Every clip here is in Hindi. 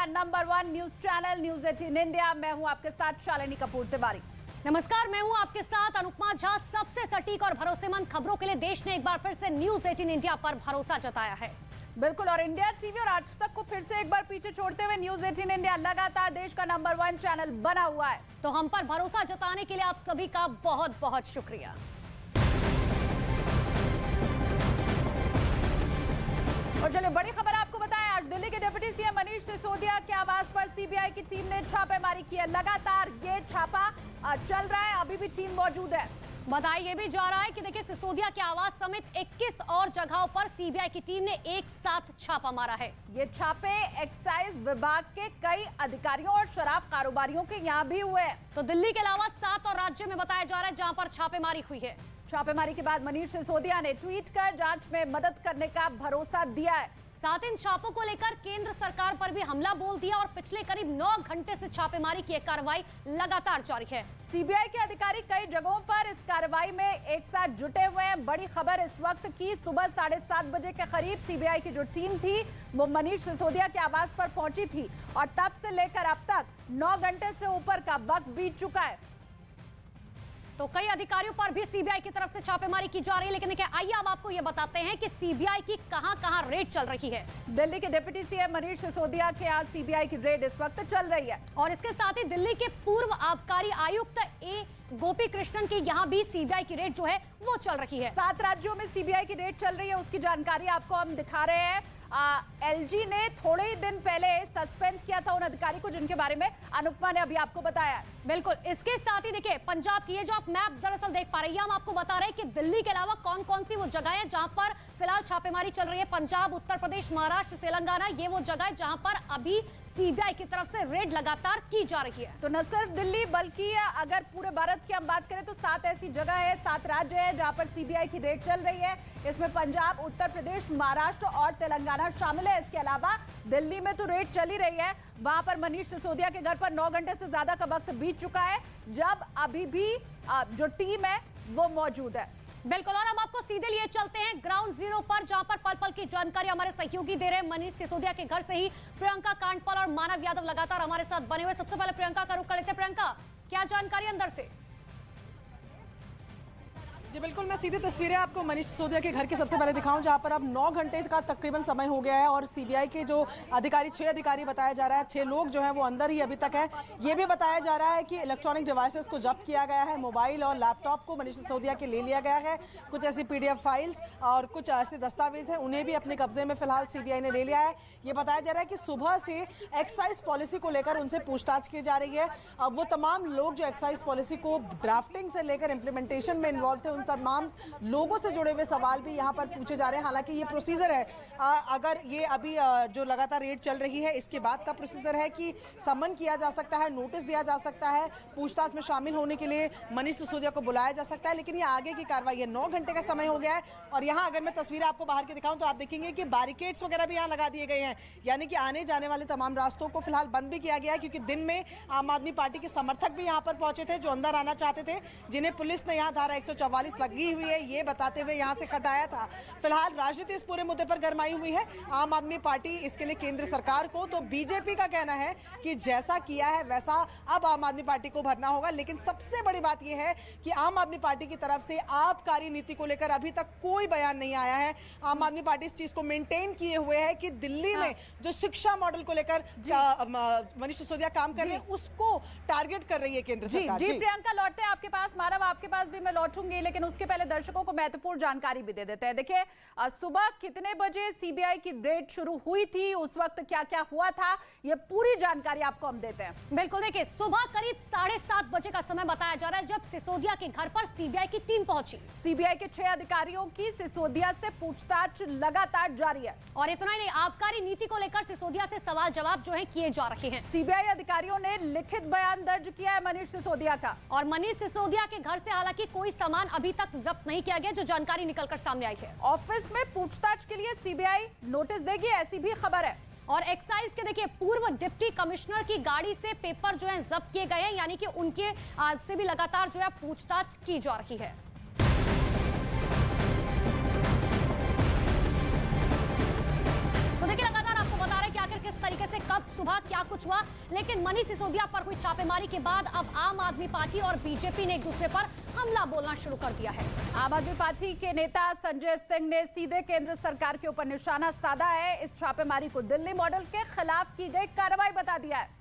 Number 1 news channel news 18 India. मैं हूं आपके साथ शालिनी कपूर तिवारी। नमस्कार, मैं हूं आपके साथ अनुपमा झा। सबसे सटीक और भरोसेमंद खबरों के लिए देश ने एक बार फिर से न्यूज 18 इंडिया पर भरोसा जताया है। बिल्कुल, और इंडिया टीवी और आज तक को फिर से एक बार पीछे छोड़ते हुए न्यूज 18 इंडिया लगातार देश का नंबर 1 चैनल बना हुआ है। तो हम पर भरोसा जताने के लिए आप सभी का बहुत बहुत शुक्रिया। और चलिए बड़ी खबर आपको बताएं, आज दिल्ली के डिप्टी सीएम मनीष सिसोदिया के आवास पर सीबीआई की टीम ने छापेमारी की है। लगातार ये छापा चल रहा है, अभी भी टीम मौजूद है। बताया ये भी जा रहा है कि देखिए, सिसोदिया के आवास समेत 21 और जगहों पर सीबीआई की टीम ने एक साथ छापा मारा है। ये छापे एक्साइज विभाग के कई अधिकारियों और शराब कारोबारियों के यहाँ भी हुए हैं। तो दिल्ली के अलावा 7 और राज्य में बताया जा रहा है जहां पर छापेमारी हुई है। छापेमारी के बाद मनीष सिसोदिया ने ट्वीट कर जांच में मदद करने का भरोसा दिया है। साथ इन छापों को लेकर केंद्र सरकार पर भी हमला बोल दिया और पिछले करीब 9 घंटे से छापेमारी की कार्रवाई लगातार जारी है। सीबीआई के अधिकारी कई जगहों पर इस कार्रवाई में एक साथ जुटे हुए हैं। बड़ी खबर इस वक्त की, सुबह 7:30 बजे के करीब सीबीआई की जो टीम थी वो मनीष सिसोदिया के आवास पर पहुंची थी और तब से लेकर अब तक 9 घंटे से ऊपर का वक्त बीत चुका है। तो कई अधिकारियों पर भी सीबीआई की तरफ से छापेमारी की जा रही है। लेकिन देखिए, आइए अब आपको ये बताते हैं कि सीबीआई की कहां-कहां रेड चल रही है। दिल्ली के डिप्टी सीएम मनीष सिसोदिया के आज सीबीआई की रेड इस वक्त चल रही है। और इसके साथ ही दिल्ली के पूर्व आबकारी आयुक्त ए गोपी कृष्णन की यहाँ भी सीबीआई की रेड जो है वो चल रही है। 7 राज्यों में सीबीआई की रेड चल रही है, उसकी जानकारी आपको हम दिखा रहे हैं। एलजी ने थोड़े ही दिन पहले सस्पेंड किया था उन अधिकारी को जिनके बारे में अनुपमा ने अभी आपको बताया। बिल्कुल, इसके साथ ही देखिए, पंजाब की ये जो आप मैप दरअसल देख पा रहे हैं, हम आपको बता रहे हैं कि दिल्ली के अलावा कौन कौन सी वो जगह है जहां पर फिलहाल छापेमारी चल रही है। पंजाब, उत्तर प्रदेश, महाराष्ट्र, तेलंगाना, ये वो जगह है जहां पर अभी सीबीआई की तरफ से रेड लगातार की जा रही है। तो न सिर्फ दिल्ली बल्कि अगर पूरे भारत की हम बात करें तो 7 ऐसी जगह है, 7 राज्य है जहां पर सीबीआई की रेड चल रही है। इसमें पंजाब, उत्तर प्रदेश, महाराष्ट्र और तेलंगाना शामिल है। इसके अलावा दिल्ली में तो रेड चल ही रही है। वहां पर मनीष सिसोदिया के घर पर 9 घंटे से ज्यादा का वक्त बीत चुका है, जब अभी भी जो टीम है वो मौजूद है। बिल्कुल, और अब आपको सीधे लिए चलते हैं ग्राउंड जीरो पर, जहां पर पल पल की जानकारी हमारे सहयोगी दे रहे हैं। मनीष सिसोदिया के घर से ही प्रियंका कांडपाल और मानव यादव लगातार हमारे साथ बने हुए। सबसे पहले प्रियंका का रुख कर लेते हैं। प्रियंका, क्या जानकारी अंदर से? जी बिल्कुल, मैं सीधी तस्वीरें आपको मनीष सिसोदिया के घर की सबसे पहले दिखाऊं, जहां पर अब 9 घंटे का तकरीबन समय हो गया है और सीबीआई के जो अधिकारी 6 अधिकारी बताया जा रहा है, 6 लोग जो हैं वो अंदर ही अभी तक है। ये भी बताया जा रहा है कि इलेक्ट्रॉनिक डिवाइसेस को जब्त किया गया है, मोबाइल और लैपटॉप को मनीष सिसोदिया के ले लिया गया है। कुछ ऐसी PDF फाइल्स और कुछ ऐसे दस्तावेज हैं, उन्हें भी अपने कब्जे में फिलहाल सीबीआई ने ले लिया है। ये बताया जा रहा है कि सुबह से एक्साइज पॉलिसी को लेकर उनसे पूछताछ की जा रही है। अब वो तमाम लोग जो एक्साइज पॉलिसी को ड्राफ्टिंग से लेकर इम्प्लीमेंटेशन में इन्वॉल्व थे, उन तमाम लोगों से जुड़े हुए सवाल भी यहां पर पूछे जा रहे हैं। हालांकि ये प्रोसीजर है, अगर ये अभी जो लगातार रेड चल रही है इसके बाद का प्रोसीजर है कि समन किया जा सकता है, नोटिस दिया जा सकता है, पूछताछ में शामिल होने के लिए मनीष सिसोदिया को बुलाया जा सकता है। लेकिन ये आगे की कार्रवाई है। 9 घंटे का समय हो गया है और यहाँ अगर मैं तस्वीरें आपको बाहर की दिखाऊं तो आप देखेंगे कि बैरिकेड्स वगैरह भी यहाँ लगा दिए गए हैं, यानी कि आने जाने वाले तमाम रास्तों को फिलहाल बंद भी किया गया है। क्योंकि दिन में आम आदमी पार्टी के समर्थक भी यहाँ पर पहुंचे थे जो अंदर आना चाहते थे, जिन्हें पुलिस ने यहाँ धारा 144 लगी हुई है ये बताते हुए यहां से हटाया था। फिलहाल राजनीति इस पूरे मुद्दे पर गरमाई हुई है, आम आदमी पार्टी इसके लिए केंद्र सरकार को, तो बीजेपी का कहना है कि जैसा किया है वैसा अब आम आदमी पार्टी को भरना होगा। लेकिन सबसे बड़ी बात यह है कि आम आदमी पार्टी की तरफ से आबकारी नीति को लेकर अभी तक कोई बयान नहीं आया है। आम आदमी पार्टी इस चीज को मेंटेन किए हुए है कि दिल्ली में जो शिक्षा मॉडल को लेकर मनीष सिसोदिया काम कर रहे हैं उसको टारगेट कर रही है केंद्र सरकार। जी प्रियंका, लौटते हैं आपके पास। मानव, आपके पास भी मैं लौटूंगी, लेकिन उसके पहले दर्शकों को महत्वपूर्ण जानकारी भी दे देते हैं। देखिए, सुबह कितने बजे सीबीआई की रेड शुरू हुई थी, उस वक्त क्या क्या हुआ था, ये पूरी जानकारी आपको हम देते हैं। बिल्कुल, देखिए, सुबह करीब 7:30 बजे का समय बताया जा रहा है जब सिसोदिया के घर पर सीबीआई की टीम पहुंची। सीबीआई के 6 अधिकारियों की सिसोदिया से पूछताछ लगातार जारी है और इतना ही नहीं, आबकारी नीति को लेकर सिसोदिया से सवाल जवाब जो है किए जा रहे हैं। सीबीआई अधिकारियों ने लिखित बयान दर्ज किया है मनीष सिसोदिया का। और मनीष सिसोदिया के घर से हालांकि कोई सामान अभी तक जब्त नहीं किया गया, जो जानकारी निकलकर सामने आई है। ऑफिस में पूछताछ के लिए सीबीआई नोटिस देगी, ऐसी भी खबर है। और एक्साइज के देखिए, पूर्व डिप्टी कमिश्नर की गाड़ी से पेपर जो है जब्त किए गए हैं, यानी कि उनके से भी लगातार जो है पूछताछ की जा रही है। तो देखिए, लगातार आपको बता रहे हैं कि आखिर किस तरीके से कब सुबह क्या क्या कुछ हुआ, लेकिन मनीष सिसोदिया पर हुई छापेमारी के बाद अब आम आदमी पार्टी और बीजेपी ने एक दूसरे पर हमला बोलना शुरू कर दिया है। आम आदमी पार्टी के नेता संजय सिंह ने सीधे केंद्र सरकार के ऊपर निशाना साधा है। इस छापेमारी को दिल्ली मॉडल के खिलाफ की गई कार्रवाई बता दिया है।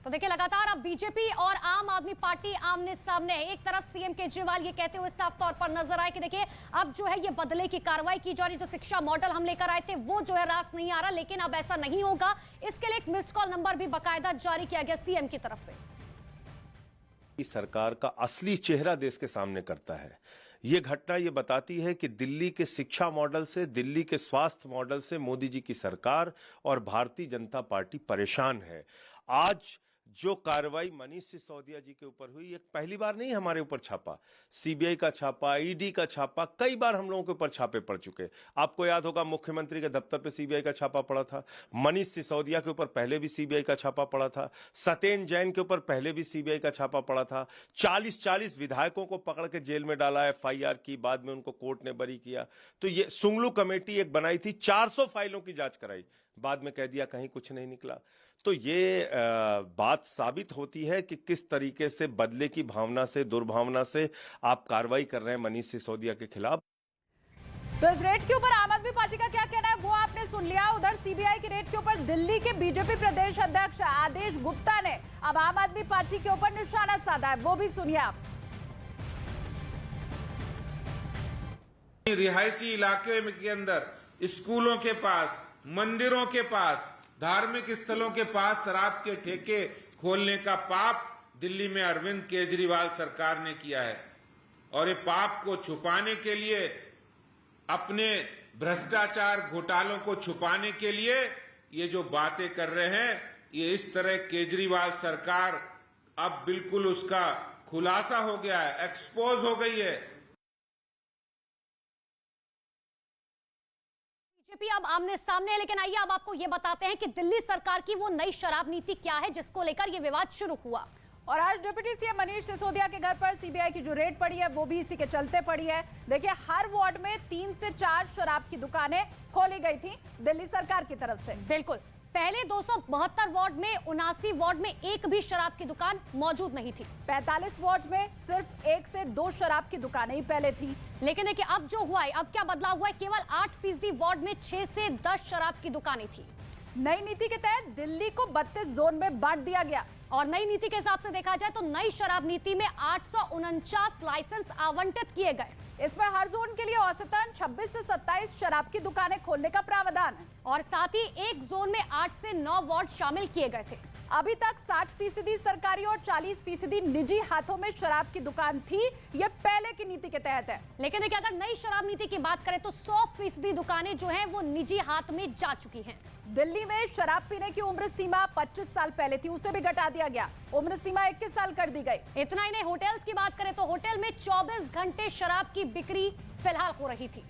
तो देखिए, लगातार अब बीजेपी और आम आदमी पार्टी आमने सामने है। एक तरफ सीएम केजरीवाल ये कहते हुए साफ तौर पर नजर आए कि देखिए अब जो है ये बदले की कार्रवाई की जा रही, जो शिक्षा मॉडल हम लेकर आए थे वो जो है रास नहीं आ रहा, लेकिन अब ऐसा नहीं होगा। इसके लिए एक मिस्ड कॉल नंबर भी बाकायदा जारी किया गया सीएम की तरफ से। सरकार का असली चेहरा देश के सामने करता है। ये घटना ये बताती है कि दिल्ली के शिक्षा मॉडल से, दिल्ली के स्वास्थ्य मॉडल से मोदी जी की सरकार और भारतीय जनता पार्टी परेशान है। आज जो कार्रवाई मनीष सिसोदिया जी के ऊपर हुई, ये पहली बार नहीं हमारे ऊपर छापा, सीबीआई का छापा, ईडी का छापा, कई बार हम लोगों के ऊपर छापे पड़ चुके। आपको याद होगा मुख्यमंत्री के दफ्तर पे सीबीआई का छापा पड़ा था, मनीष सिसोदिया के ऊपर पहले भी सीबीआई का छापा पड़ा था, सत्येंद्र जैन के ऊपर पहले भी सीबीआई का छापा पड़ा था। 40 विधायकों को पकड़ के जेल में डाला, एफआईआर की, बाद में उनको कोर्ट ने बरी किया। तो ये सुंगलू कमेटी एक बनाई थी, 400 फाइलों की जांच कराई, बाद में कह दिया कहीं कुछ नहीं निकला। तो ये बात साबित होती है कि किस तरीके से बदले की भावना से, दुर्भावना से आप कार्रवाई कर रहे हैं मनीष सिसोदिया के खिलाफ। तो इस रेड के ऊपर आम आदमी पार्टी का क्या कहना है वो आपने सुन लिया। उधर सीबीआई की रेड के ऊपर दिल्ली के बीजेपी प्रदेश अध्यक्ष आदेश गुप्ता ने अब आम आदमी पार्टी के ऊपर निशाना साधा है, वो भी सुनिए आप। रिहायशी इलाके के अंदर, स्कूलों के पास, मंदिरों के पास, धार्मिक स्थलों के पास शराब के ठेके खोलने का पाप दिल्ली में अरविंद केजरीवाल सरकार ने किया है। और ये पाप को छुपाने के लिए, अपने भ्रष्टाचार घोटालों को छुपाने के लिए ये जो बातें कर रहे हैं, ये इस तरह केजरीवाल सरकार अब बिल्कुल उसका खुलासा हो गया है, एक्सपोज हो गई है। बीजेपी अब आमने सामने है, लेकिन आइए अब आपको ये बताते हैं कि दिल्ली सरकार की वो नई शराब नीति क्या है जिसको लेकर ये विवाद शुरू हुआ। और आज डिप्टी सीएम मनीष सिसोदिया के घर पर सीबीआई की जो रेड पड़ी है वो भी इसी के चलते पड़ी है। देखिए, हर वार्ड में 3 से 4 शराब की दुकानें खोली गई थी दिल्ली सरकार की तरफ से। बिल्कुल, पहले 272 वार्ड में 79 वार्ड में एक भी शराब की दुकान मौजूद नहीं थी। 45 वार्ड में सिर्फ 1 से 2 शराब की दुकानें ही पहले थी। लेकिन देखिए अब जो हुआ है, अब क्या बदलाव हुआ है, केवल 8% वार्ड में 6 से 10 शराब की दुकानें थी। नई नीति के तहत दिल्ली को 32 जोन में बांट दिया गया। और नई नीति के हिसाब से देखा जाए तो नई शराब नीति में 849 लाइसेंस आवंटित किए गए। इसमें हर जोन के लिए औसतन 26 से 27 शराब की दुकानें खोलने का प्रावधान है। और साथ ही एक जोन में 8 से 9 वार्ड शामिल किए गए थे। अभी तक 60% सरकारी और 40% निजी हाथों में शराब की दुकान थी। ये पहले की नीति के तहत है। लेकिन देखिए, अगर नई शराब नीति की बात करें तो 100% दुकानें जो हैं वो निजी हाथ में जा चुकी हैं। दिल्ली में शराब पीने की उम्र सीमा 25 साल पहले थी, उसे भी घटा दिया गया, उम्र सीमा 21 साल कर दी गई। इतना ही नहीं, होटल्स की बात करें तो होटल में 24 घंटे शराब की बिक्री फिलहाल हो रही थी।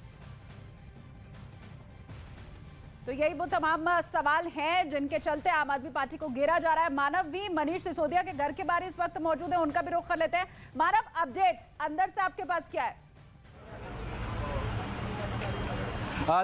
तो यही वो तमाम सवाल हैं जिनके चलते आम आदमी पार्टी को घेरा जा रहा है। मानव भी मनीष सिसोदिया के घर के बाहर इस वक्त मौजूद है, उनका भी रुख कर लेते हैं। मानव, अपडेट अंदर से आपके पास क्या है?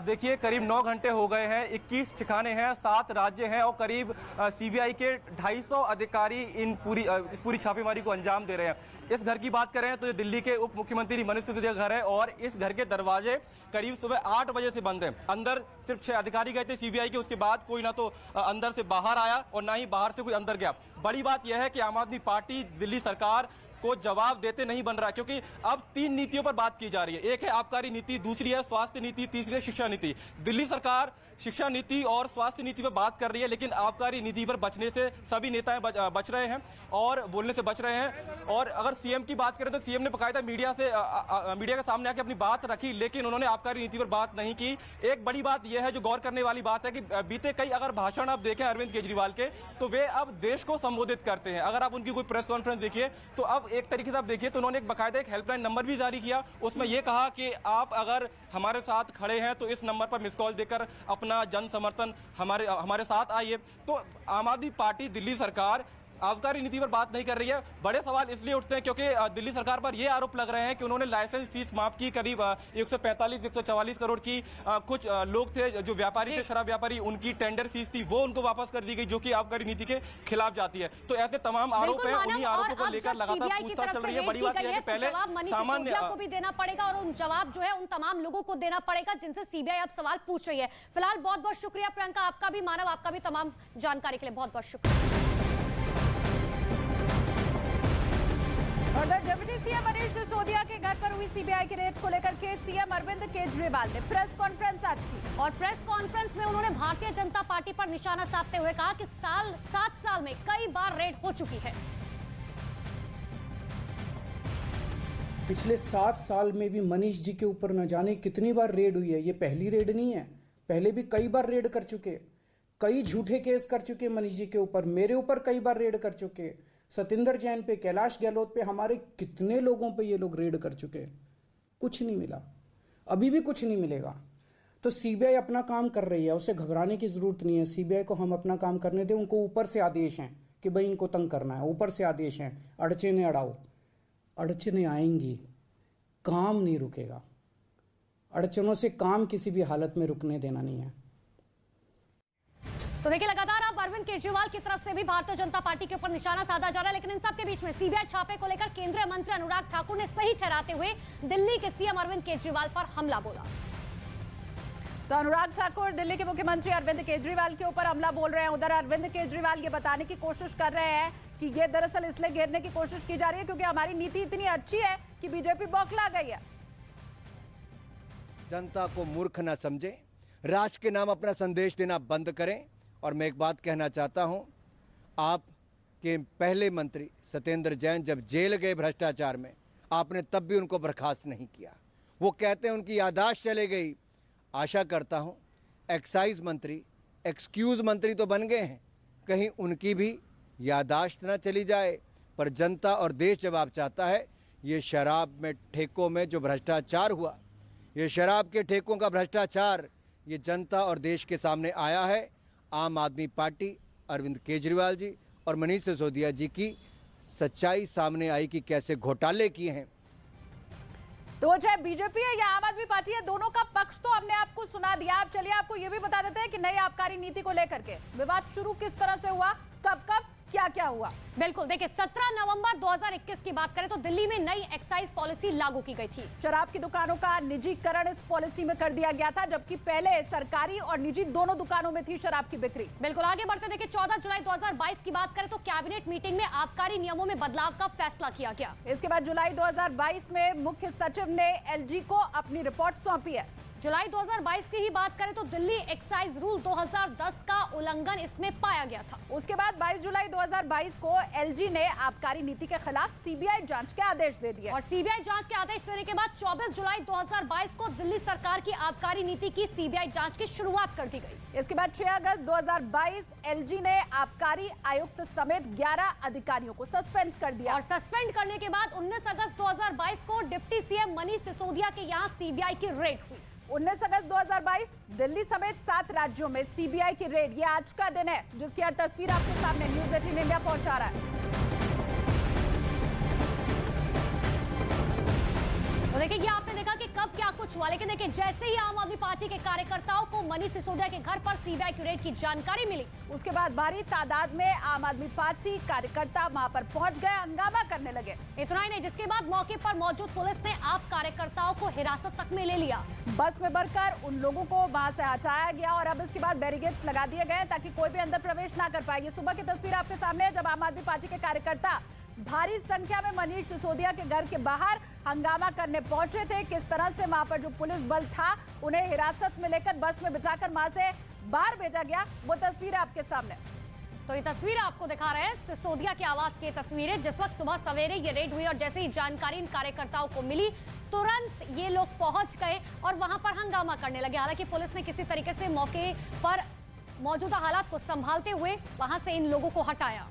देखिए, करीब 9 घंटे हो गए हैं, 21 ठिकाने हैं, 7 राज्य हैं और करीब सीबीआई के 250 अधिकारी इस पूरी छापेमारी को अंजाम दे रहे हैं। इस घर की बात करें तो ये दिल्ली के उप मुख्यमंत्री मनीष सिसोदिया का घर है और इस घर के दरवाजे करीब सुबह 8 बजे से बंद हैं। अंदर सिर्फ 6 अधिकारी गए थे सीबीआई के, उसके बाद कोई ना तो अंदर से बाहर आया और ना ही बाहर से कोई अंदर गया। बड़ी बात यह है कि आम आदमी पार्टी दिल्ली सरकार को जवाब देते नहीं बन रहा, क्योंकि अब 3 नीतियों पर बात की जा रही है। एक है आबकारी नीति, दूसरी है स्वास्थ्य नीति, तीसरी है शिक्षा नीति। दिल्ली सरकार शिक्षा नीति और स्वास्थ्य नीति पर बात कर रही है, लेकिन आबकारी नीति पर बचने से सभी नेताएं बच रहे हैं और बोलने से बच रहे हैं। और अगर सीएम की बात करें तो सीएम ने बकायदा मीडिया के सामने आके अपनी बात रखी, लेकिन उन्होंने आबकारी नीति पर बात नहीं की। एक बड़ी बात यह है जो गौर करने वाली बात है कि बीते कई अगर भाषण आप देखें अरविंद केजरीवाल के, तो वे अब देश को संबोधित करते हैं। अगर आप उनकी कोई प्रेस कॉन्फ्रेंस देखिए तो अब एक तरीके से आप देखिए तो उन्होंने एक बकायदा एक हेल्पलाइन नंबर भी जारी किया। उसमें यह कहा कि आप अगर हमारे साथ खड़े हैं तो इस नंबर पर मिस कॉल देकर अपना जन समर्थन हमारे साथ आइए। तो आम आदमी पार्टी दिल्ली सरकार आबकारी नीति पर बात नहीं कर रही है। बड़े सवाल इसलिए उठते हैं क्योंकि दिल्ली सरकार पर यह आरोप लग रहे हैं कि उन्होंने लाइसेंस फीस माफ की, करीब 145-144 करोड़ की। कुछ लोग थे जो व्यापारी थे, शराब व्यापारी, उनकी टेंडर फीस थी वो उनको वापस कर दी गई, जो कि आबकारी नीति के खिलाफ जाती है। तो ऐसे तमाम आरोप है, उन्हीं आरोपों को लेकर लगातार पूछताछ चल रही है। बड़ी बात यह है कि पहले सामान्य को भी देना पड़ेगा और उन जवाब जो है उन तमाम लोगों को देना पड़ेगा जिनसे सीबीआई अब सवाल पूछ रही है। फिलहाल बहुत बहुत शुक्रिया प्रियंका, आपका भी, मानव आपका भी, तमाम जानकारी के लिए बहुत बहुत शुक्रिया। और डिप्टी सीएम मनीष सिसोदिया के घर पर हुई सीबीआई की रेड को लेकर के सीएम अरविंद केजरीवाल ने प्रेस कॉन्फ्रेंस आज की और प्रेस कॉन्फ्रेंस में उन्होंने भारतीय जनता पार्टी पर निशाना साधते हुए कहा कि 7 साल में कई बार रेड हो चुकी है। पिछले 7 साल में भी मनीष जी के ऊपर न जाने कितनी बार रेड हुई है। ये पहली रेड नहीं है, पहले भी कई बार रेड कर चुके, कई झूठे केस कर चुके मनीष जी के ऊपर, मेरे ऊपर कई बार रेड कर चुके, सतिंदर जैन पे, कैलाश गहलोत पे, हमारे कितने लोगों पे ये लोग रेड कर चुके। कुछ नहीं मिला, अभी भी कुछ नहीं मिलेगा। तो सीबीआई अपना काम कर रही है, उसे घबराने की जरूरत नहीं है। सीबीआई को हम अपना काम करने दें। उनको ऊपर से आदेश हैं कि भाई इनको तंग करना है, ऊपर से आदेश हैं, अड़चने अड़ाओ। अड़चने आएंगी, काम नहीं रुकेगा। अड़चनों से काम किसी भी हालत में रुकने देना नहीं है। तो देखिए, लगातार अब अरविंद केजरीवाल की तरफ से भी भारतीय जनता पार्टी के ऊपर निशाना साधा जा रहा है, लेकिन इन सब के बीच में सीबीआई छापे को लेकर केंद्रीय मंत्री अनुराग ठाकुर ने सही ठहराते हुए दिल्ली के सीएम अरविंद केजरीवाल पर हमला बोला। तो अनुराग ठाकुर दिल्ली के मुख्यमंत्री अरविंद केजरीवाल के ऊपर हमला बोल रहे हैं। उधर अरविंद केजरीवाल ये बताने की कोशिश कर रहे हैं कि ये दरअसल इसलिए घेरने की कोशिश की जा रही है क्योंकि हमारी नीति इतनी अच्छी है कि बीजेपी बौखला गई है। जनता को मूर्ख न समझे, राष्ट्र के नाम अपना संदेश देना बंद करें। और मैं एक बात कहना चाहता हूं, आपके पहले मंत्री सत्येंद्र जैन जब जेल गए भ्रष्टाचार में, आपने तब भी उनको बर्खास्त नहीं किया। वो कहते हैं उनकी याददाश्त चले गई। आशा करता हूं एक्साइज मंत्री, एक्सक्यूज मंत्री तो बन गए हैं, कहीं उनकी भी याददाश्त ना चली जाए। पर जनता और देश जवाब चाहता है। ये शराब में ठेकों में जो भ्रष्टाचार हुआ, ये शराब के ठेकों का भ्रष्टाचार, ये जनता और देश के सामने आया है। आम आदमी पार्टी, अरविंद केजरीवाल जी और मनीष सिसोदिया जी की सच्चाई सामने आई कि कैसे घोटाले किए हैं। तो चाहे बीजेपी है या आम आदमी पार्टी है, दोनों का पक्ष तो हमने आपको सुना दिया। आप चलिए आपको ये भी बता देते हैं कि नई आबकारी नीति को लेकर के विवाद शुरू किस तरह से हुआ, कब क्या क्या हुआ। बिल्कुल, देखिए 17 नवंबर 2021 की बात करें तो दिल्ली में नई एक्साइज पॉलिसी लागू की गई थी। शराब की दुकानों का निजीकरण इस पॉलिसी में कर दिया गया था, जबकि पहले सरकारी और निजी दोनों दुकानों में थी शराब की बिक्री। बिल्कुल, आगे बढ़ते देखिए 14 जुलाई 2022 की बात करें तो कैबिनेट मीटिंग में आबकारी नियमों में बदलाव का फैसला किया गया। इसके बाद जुलाई 2022 में मुख्य सचिव ने एलजी को अपनी रिपोर्ट सौंपी है। जुलाई 2022 की ही बात करें तो दिल्ली एक्साइज रूल 2010 का उल्लंघन इसमें पाया गया था। उसके बाद 22 जुलाई 2022 को एलजी ने आबकारी नीति के खिलाफ सीबीआई जांच के आदेश दे दिए और सीबीआई जांच के आदेश देने के बाद 24 जुलाई 2022 को दिल्ली सरकार की आबकारी नीति की सीबीआई जांच की शुरुआत कर दी गई। इसके बाद 6 अगस्त 2022 एलजी ने आबकारी आयुक्त समेत 11 अधिकारियों को सस्पेंड कर दिया और सस्पेंड करने के बाद 19 अगस्त 2022 को डिप्टी सीएम मनीष सिसोदिया के यहाँ सीबीआई की रेड हुई। 19 अगस्त 2022 दिल्ली समेत 7 राज्यों में सीबीआई की रेड। ये आज का दिन है जिसकी हर तस्वीर आपके सामने न्यूज़ 18 इंडिया पहुंचा रहा है। तो देखिए, ये आपने देखा कि कब क्या कुछ हुआ, लेकिन देखिए जैसे ही आम आदमी पार्टी के कार्यकर्ताओं को मनीष सिसोदिया के घर पर सीबीआई की रेड की जानकारी मिली, उसके बाद भारी तादाद में आम आदमी पार्टी कार्यकर्ता वहां पर पहुंच गए, हंगामा करने लगे। इतना ही नहीं, जिसके बाद मौके पर मौजूद पुलिस ने आप कार्यकर्ताओं को हिरासत तक में ले लिया। बस में भरकर उन लोगों को वहां से हटाया गया और अब इसके बाद बैरिकेड्स लगा दिए गए ताकि कोई भी अंदर प्रवेश ना कर पाए। ये सुबह की तस्वीर आपके सामने है जब आम आदमी पार्टी के कार्यकर्ता भारी संख्या में मनीष सिसोदिया के घर के बाहर हंगामा करने पहुंचे थे। किस तरह से वहां पर जो पुलिस बल था उन्हें हिरासत में लेकर बस में बिठाकर वहां से बाहर भेजा गया, वो तस्वीर आपके सामने। तो ये तस्वीर आपको दिखा रहे हैं सिसोदिया के आवास की तस्वीर है। जिस वक्त सुबह सवेरे ये रेड हुई और जैसे ही जानकारी इन कार्यकर्ताओं को मिली, तुरंत ये लोग पहुंच गए और वहां पर हंगामा करने लगे। हालांकि पुलिस ने किसी तरीके से मौके पर मौजूदा हालात को संभालते हुए वहां से इन लोगों को हटाया।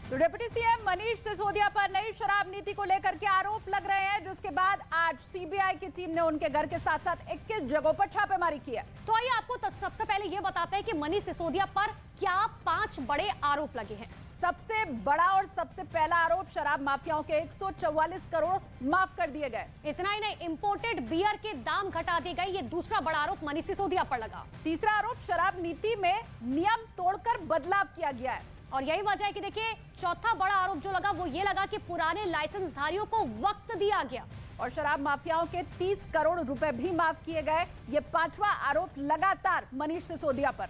तो डिप्टी सीएम मनीष सिसोदिया पर नई शराब नीति को लेकर के आरोप लग रहे हैं, जिसके बाद आज सीबीआई की टीम ने उनके घर के साथ साथ 21 जगहों पर छापेमारी की है। तो आइए आपको सबसे पहले ये बताते हैं कि मनीष सिसोदिया पर क्या 5 बड़े आरोप लगे हैं। सबसे बड़ा और सबसे पहला आरोप, शराब माफियाओं के 144 करोड़ माफ कर दिए गए। इतना ही नहीं, इंपोर्टेड बियर के दाम घटा दिए गए। ये दूसरा बड़ा आरोप मनीष सिसोदिया पर लगा। तीसरा आरोप, शराब नीति में नियम तोड़कर बदलाव किया गया है। और यही वजह है कि देखिए, चौथा बड़ा आरोप जो लगा वो ये लगा कि पुराने लाइसेंसधारियों को वक्त दिया गया। और शराब माफियाओं के 30 करोड़ रुपए भी माफ किए गए। ये पांचवा आरोप लगातार मनीष सिसोदिया पर।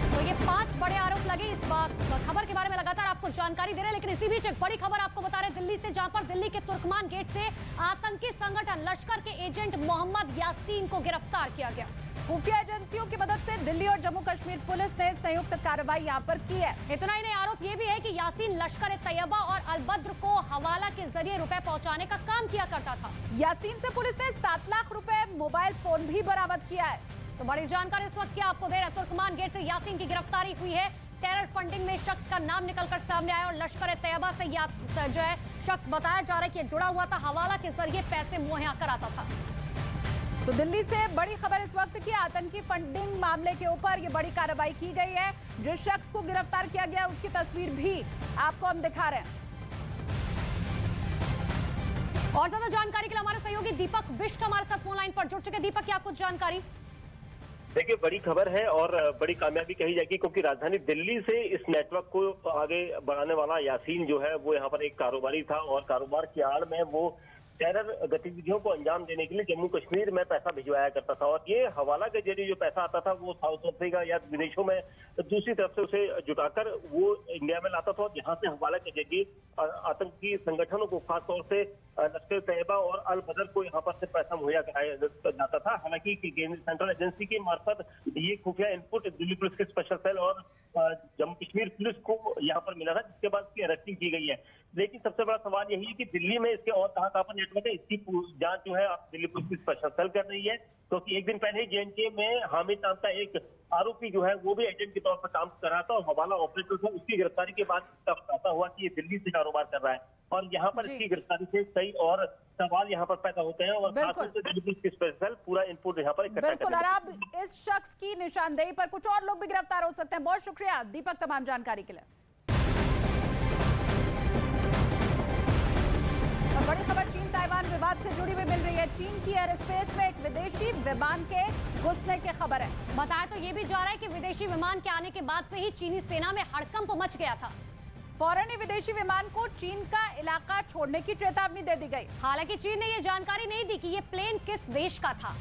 तो ये 5 बड़े आरोप लगे। इस खबर के बारे में लगातार आपको जानकारी दे रहे हैं, लेकिन इसी बीच एक बड़ी खबर आपको बता रहे हैं दिल्ली से, जहां पर दिल्ली के तुर्कमान गेट से आतंकी संगठन लश्कर के एजेंट मोहम्मद यासीन को गिरफ्तार किया गया। खुफिया एजेंसियों की मदद से दिल्ली और जम्मू कश्मीर पुलिस ने संयुक्त कार्रवाई यहां पर की है। इतना ही नहीं, आरोप ये भी है कि यासीन लश्कर तैयबा और अलबद्र को हवाला के जरिए रुपए पहुंचाने का काम किया करता था। यासीन से पुलिस ने 7 लाख रुपए मोबाइल फोन भी बरामद किया है। तो बड़ी जानकारी इस वक्त क्या आपको दे रहा है। तुर्कमान गेट से यासीन की गिरफ्तारी हुई है। टेरर फंडिंग में शख्स का नाम निकलकर सामने आया और लश्कर तैयबा से जो है शख्स बताया जा रहा है कि जुड़ा हुआ था, हवाला के जरिए पैसे मुहैया कराता था। तो दिल्ली से बड़ी खबर इस वक्त की, आतंकी फंडिंग मामले के ऊपर ये बड़ी कार्रवाई की गई है। जिस शख्स को गिरफ्तार किया गया उसकी तस्वीर भी आपको हम दिखा रहे हैं। और ज्यादा जानकारी के लिए हमारे सहयोगी दीपक बिष्ट हमारे साथ फोन लाइन पर जुड़ चुके। दीपक, क्या कुछ जानकारी? देखिए, बड़ी खबर है और बड़ी कामयाबी कही जाएगी, क्योंकि राजधानी दिल्ली से इस नेटवर्क को आगे बढ़ाने वाला यासीन जो है वो यहाँ पर एक कारोबारी था और कारोबार की आड़ में वो टेरर गतिविधियों को अंजाम देने के लिए जम्मू कश्मीर में पैसा भिजवाया करता था। और ये हवाला के जरिए जो पैसा आता था वो साउथ अफ्रीका या विदेशों में दूसरी तरफ से उसे जुटाकर वो इंडिया में लाता था और यहाँ से हवाला के जरिए आतंकी संगठनों को, खासतौर से लश्कर तैयबा और अल बदर को यहाँ पर से पैसा मुहैया कराया जाता था। हालांकि सेंट्रल एजेंसी के मार्फत ये खुफिया इनपुट दिल्ली पुलिस के स्पेशल सेल और जम्मू कश्मीर पुलिस को यहाँ पर मिला था, जिसके बाद इसकी अरेस्टिंग की गई है। लेकिन सबसे बड़ा सवाल यही है कि दिल्ली में इसके और कहां पर नेटवर्क है, इसकी जांच जो है दिल्ली पुलिस की स्पेशल सेल कर रही है। क्योंकि एक दिन पहले ही जेएनके में हामिद नाम का एक आरोपी जो है वो भी एजेंट के तौर पर काम कर रहा था और हवाला ऑपरेटर था। उसकी गिरफ्तारी के बाद इसका खुलासा हुआ कि ये दिल्ली से कारोबार कर रहा है और यहाँ पर इसकी गिरफ्तारी से कई और सवाल यहाँ पर पैदा होते हैं और खासतौर से दिल्ली पुलिस की स्पेशल सेल पूरा इनपुट यहाँ पर इकट्ठा बिल्कुल। और अब इस शख्स की निशानदेही पर कुछ और लोग भी गिरफ्तार हो सकते हैं। बहुत शुक्रिया दीपक तमाम जानकारी के लिए। और बड़ी खबर चीन ताइवान विवाद से जुड़ी हुई मिल रही है। चीन की एयर स्पेस में एक विदेशी विमान के घुसने की खबर है। बताया तो ये भी जा रहा है कि विदेशी विमान के आने के बाद से ही चीनी सेना में हड़कंप मच गया था। फौरन ही विदेशी विमान को चीन का इलाका छोड़ने की चेतावनी दे दी गई। हालांकि चीन ने ये जानकारी नहीं दी कि ये प्लेन किस देश का था।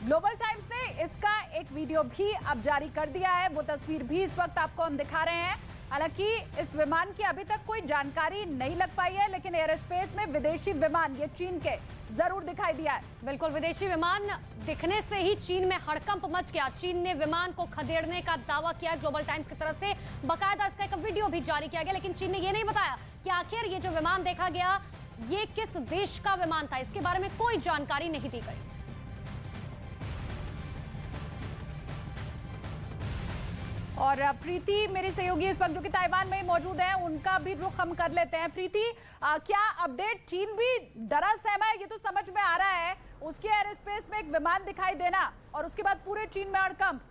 ग्लोबल टाइम्स ने इसका एक वीडियो भी अब जारी कर दिया है। वो तस्वीर भी इस वक्त आपको हम दिखा रहे हैं। हालांकि इस विमान की अभी तक कोई जानकारी नहीं लग पाई है, लेकिन एयर स्पेस में विदेशी विमान ये चीन के जरूर दिखाई दिया है। बिल्कुल, विदेशी विमान दिखने से ही चीन में हड़कंप मच गया। चीन ने विमान को खदेड़ने का दावा किया ग्लोबल टाइम्स की तरफ से। बाकायदा इसका एक वीडियो भी जारी किया गया, लेकिन चीन ने यह नहीं बताया कि आखिर ये जो विमान देखा गया ये किस देश का विमान था। इसके बारे में कोई जानकारी नहीं दी गई। और प्रीति मेरी सहयोगी इस वक्त जो कि ताइवान में ही मौजूद है, उनका भी रुख हम कर लेते हैं। प्रीति, क्या अपडेट? चीन भी डरा सहमा है, ये तो समझ में आ रहा है। उसके एयर स्पेस में एक विमान दिखाई देना और उसके बाद पूरे चीन में हड़कंप।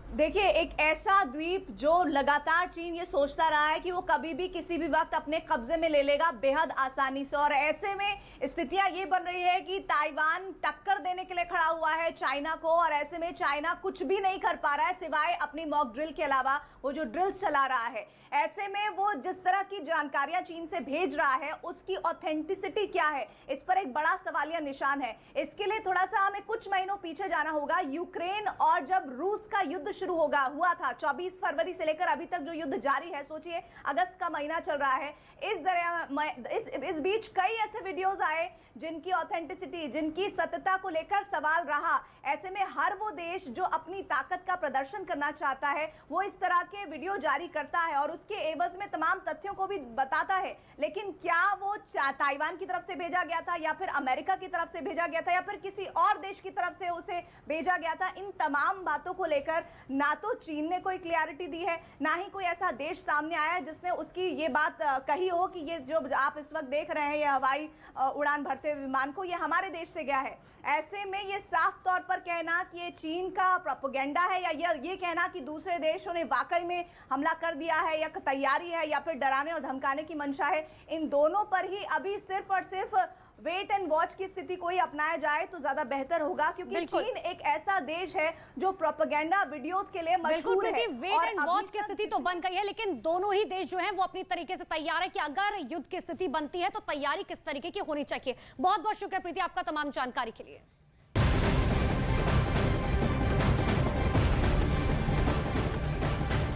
देखिए, एक ऐसा द्वीप जो लगातार चीन ये सोचता रहा है कि वो कभी भी किसी भी वक्त अपने कब्जे में ले लेगा बेहद आसानी से। और ऐसे में स्थितियां ये बन रही है कि ताइवान टक्कर देने के लिए खड़ा हुआ है चाइना को, और ऐसे में चाइना कुछ भी नहीं कर पा रहा है सिवाय अपनी मॉक ड्रिल के अलावा वो जो ड्रिल्स चला रहा है। ऐसे में वो जिस तरह की जानकारियां चीन से भेज रहा है उसकी ऑथेंटिसिटी क्या है, इस पर एक बड़ा सवालिया निशान है। इसके लिए थोड़ा सा हमें कुछ महीनों पीछे जाना होगा। यूक्रेन और जब रूस का युद्ध शुरू हुआ था 24 फरवरी से लेकर अभी तक जो युद्ध जारी है, सोचिए अगस्त का महीना चल रहा है। इस बीच कई ऐसे वीडियोस आए जिनकी ऑथेंटिसिटी, जिनकी सत्यता को लेकर सवाल रहा। ऐसे में हर वो देश जो अपनी ताकत का प्रदर्शन करना चाहता है वो इस तरह के वीडियो जारी करता है और उसके एवज में तमाम तथ्यों को भी बताता है, लेकिन क्या वो ताइवान की तरफ से भेजा गया था या फिर अमेरिका की तरफ से भेजा गया था या फिर किसी और देश की तरफ से उसे भेजा गया था, इन तमाम बातों को लेकर ना तो चीन ने कोई क्लैरिटी दी है, ना ही कोई ऐसा देश सामने आया है जिसने उसकी ये बात कही हो कि ये जो आप इस वक्त देख रहे हैं ये हवाई उड़ान भरते हुए विमान को, ये हमारे देश से गया है। ऐसे में ये साफ तौर पर कहना कि ये चीन का प्रोपेगेंडा है या ये कहना कि दूसरे देशों ने वाकई में हमला कर दिया है या तैयारी है या फिर डराने और धमकाने की मंशा है, इन दोनों पर ही अभी सिर्फ और सिर्फ वेट एंड वॉच की स्थिति कोई अपनाया जाए तो ज्यादा बेहतर होगा, क्योंकि चीन एक ऐसा देश है जो प्रोपेगेंडा वीडियोस के लिए मशहूर है। वेट एंड वॉच की स्थिति तो बन गई है, लेकिन दोनों ही देश जो हैं वो अपनी तरीके से तैयार है कि अगर युद्ध की स्थिति बनती है तो तैयारी किस तरीके की होनी चाहिए। बहुत बहुत शुक्रिया प्रीति आपका तमाम जानकारी के लिए।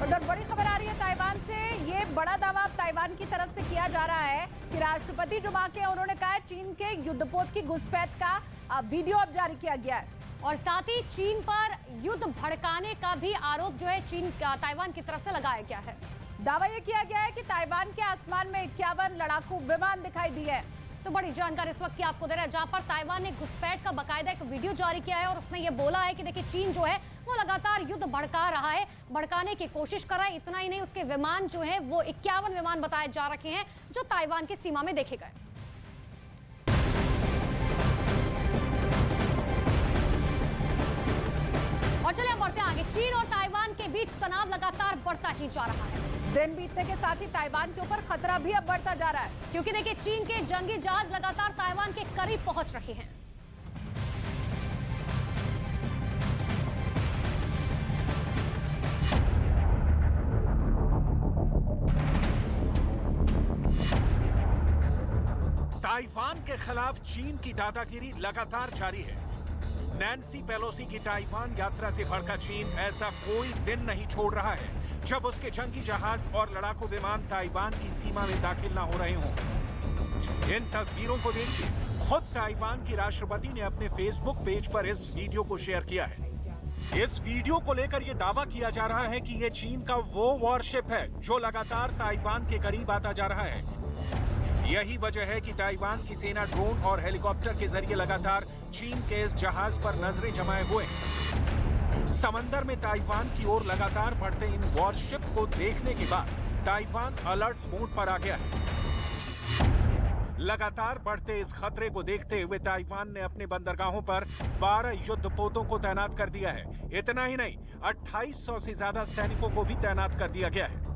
उधर बड़ी खबर आ रही है ताइवान से। ये बड़ा दावा ताइवान की तरफ से किया जा रहा है कि राष्ट्रपति जो वहां के उन्होंने कहा है चीन के युद्धपोत की घुसपैठ का वीडियो अब जारी किया गया है और साथ ही चीन पर युद्ध भड़काने का भी आरोप जो है चीन ताइवान की तरफ से लगाया गया है। दावा यह किया गया है कि ताइवान के आसमान में 51 लड़ाकू विमान दिखाई दिए हैं। तो बड़ी जानकारी इस वक्त की आपको दे रहा है, जहां पर ताइवान ने घुसपैठ का बकायदा एक वीडियो जारी किया है और उसने ये बोला है कि देखिए चीन जो है वो लगातार युद्ध भड़का रहा है, भड़काने की कोशिश कर रहा है। इतना ही नहीं, उसके विमान जो है वो 51 विमान बताए जा रखे हैं जो ताइवान की सीमा में देखे गए। और चलिए हम बढ़ते हैं आगे। चीन और ताइवान के बीच तनाव लगातार बढ़ता ही जा रहा है। दिन बीतने के साथ ही ताइवान के ऊपर खतरा भी अब बढ़ता जा रहा है, क्योंकि देखिए चीन के जंगी जहाज लगातार ताइवान के करीब पहुंच रहे हैं। ताइवान के खिलाफ चीन की दादागिरी लगातार जारी है। नैन्सी पेलोसी की ताइवान यात्रा से भड़का चीन ऐसा कोई दिन नहीं छोड़ रहा है जब उसके जंगी जहाज और लड़ाकू विमान ताइवान की सीमा में दाखिल न हो रहे हों। इन तस्वीरों को देखिए, खुद ताइवान की राष्ट्रपति ने अपने फेसबुक पेज पर इस वीडियो को शेयर किया है। इस वीडियो को लेकर यह दावा किया जा रहा है कि यह चीन का वो वॉरशिप है जो लगातार ताइवान के करीब आता जा रहा है। यही वजह है कि ताइवान की सेना ड्रोन और हेलीकॉप्टर के जरिए लगातार चीन के इस जहाज पर नजरें जमाए हुए हैं। समंदर में ताइवान की ओर लगातार बढ़ते इन वॉरशिप को देखने के बाद ताइवान अलर्ट मोड पर आ गया है। लगातार बढ़ते इस खतरे को देखते हुए ताइवान ने अपने बंदरगाहों पर 12 युद्धपोतों को तैनात कर दिया है। इतना ही नहीं, 2800 से ज्यादा सैनिकों को भी तैनात कर दिया गया है।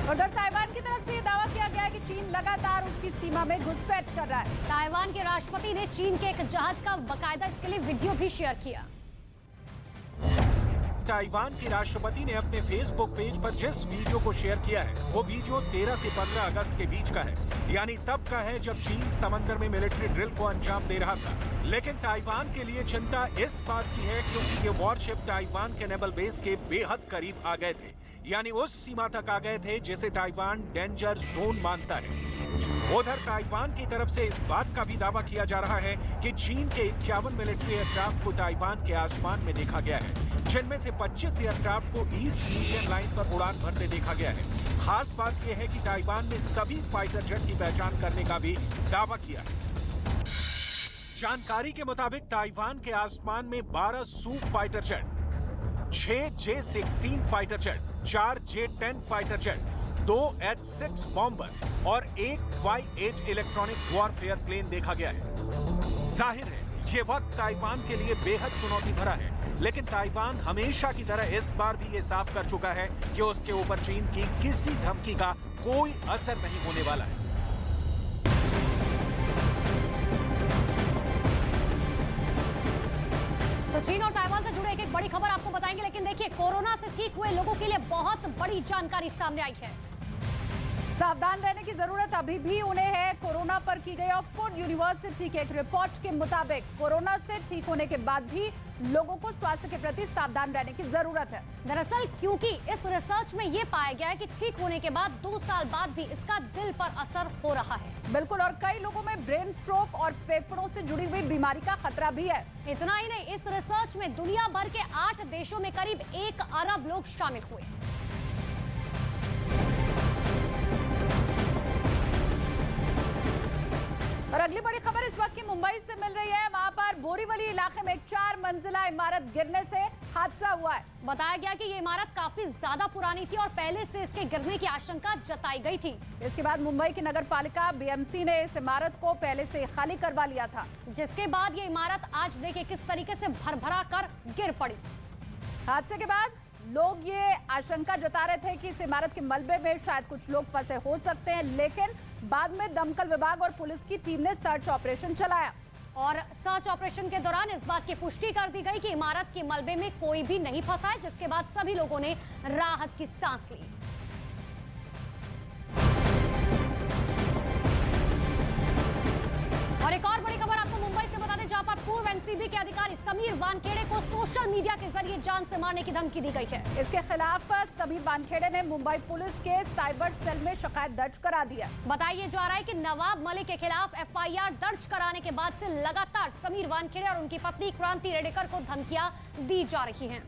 उधर ताइवान की तरफ से ये दावा किया गया है कि चीन लगातार उसकी सीमा में घुसपैठ कर रहा है। ताइवान के राष्ट्रपति ने चीन के एक जहाज का बकायदा इसके लिए वीडियो भी शेयर किया। ताइवान के राष्ट्रपति ने अपने फेसबुक पेज पर जिस वीडियो को शेयर किया है वो वीडियो 13 से 15 अगस्त के बीच का है, यानी तब का है जब चीन समंदर में मिलिट्री ड्रिल को अंजाम दे रहा था। लेकिन ताइवान के लिए चिंता इस बात की है क्योंकि ये वॉरशिप ताइवान के नेवल बेस के बेहद करीब आ गए थे, यानी उस सीमा तक आ गए थे जिसे ताइवान डेंजर जोन मानता है। उधर ताइवान की तरफ से इस बात का भी दावा किया जा रहा है कि चीन के 51 मिलिट्री एयरक्राफ्ट को ताइवान के आसमान में देखा गया है, जिनमें से 25 एयरक्राफ्ट को ईस्ट इंडियन लाइन पर उड़ान भरते देखा गया है। खास बात यह है कि ताइवान ने सभी फाइटर जेट की पहचान करने का भी दावा किया है। जानकारी के मुताबिक ताइवान के आसमान में 12 Su fighter jet, 6 J-16 fighter jet, 4 J-10 fighter jet, 2 H-6 bomber और 1 Y-8 इलेक्ट्रॉनिक वॉरफेयर प्लेन देखा गया है। जाहिर है ये वक्त ताइवान के लिए बेहद चुनौती भरा है, लेकिन ताइवान हमेशा की तरह इस बार भी ये साफ कर चुका है कि उसके ऊपर चीन की किसी धमकी का कोई असर नहीं होने वाला है। तो चीन और ताइवान से जुड़े एक बड़ी खबर आपको बताएंगे, लेकिन देखिए कोरोना से ठीक हुए लोगों के लिए बहुत बड़ी जानकारी सामने आई है। सावधान रहने की जरूरत अभी भी उन्हें है। कोरोना पर की गई ऑक्सफोर्ड यूनिवर्सिटी के एक रिपोर्ट के मुताबिक कोरोना से ठीक होने के बाद भी लोगों को स्वास्थ्य के प्रति सावधान रहने की जरूरत है। दरअसल क्योंकि इस रिसर्च में ये पाया गया है कि ठीक होने के बाद 2 साल बाद भी इसका दिल पर असर हो रहा है। बिल्कुल, और कई लोगों में ब्रेन स्ट्रोक और फेफड़ों से जुड़ी हुई बीमारी का खतरा भी है। इतना ही नहीं, इस रिसर्च में दुनिया भर के 8 देशों में करीब 1 अरब लोग शामिल हुए। और अगली बड़ी खबर इस वक्त की मुंबई से मिल रही है। वहां पर बोरीवली इलाके में एक 4 मंजिला इमारत गिरने से हादसा हुआ है। बताया गया कि ये इमारत काफी ज्यादा पुरानी थी और पहले से इसके गिरने की आशंका जताई गई थी। इसके बाद मुंबई की नगर पालिका बीएमसी ने इस इमारत को पहले से खाली करवा लिया था, जिसके बाद ये इमारत आज देखिए किस तरीके से भरभरा कर गिर पड़ी। हादसे के बाद लोग ये आशंका जता रहे थे कि इस इमारत के मलबे में शायद कुछ लोग फंसे हो सकते हैं, लेकिन बाद में दमकल विभाग और पुलिस की टीम ने सर्च ऑपरेशन चलाया और सर्च ऑपरेशन के दौरान इस बात की पुष्टि कर दी गई कि इमारत के मलबे में कोई भी नहीं फंसा है, जिसके बाद सभी लोगों ने राहत की सांस ली। और एक और बड़ी खबर आपको मुंबई से बता दें, जहां पर पूर्व एनसीबी के अधिकारी समीर वानखेड़े को सोशल मीडिया के जरिए जान से मारने की धमकी दी गई है। इसके खिलाफ समीर वानखेड़े ने मुंबई पुलिस के साइबर सेल में शिकायत दर्ज करा दी है। बताया जा रहा है कि नवाब मलिक के खिलाफ एफआईआर दर्ज कराने के बाद से लगातार समीर वानखेड़े और उनकी पत्नी क्रांति रेडेकर को धमकियां दी जा रही हैं।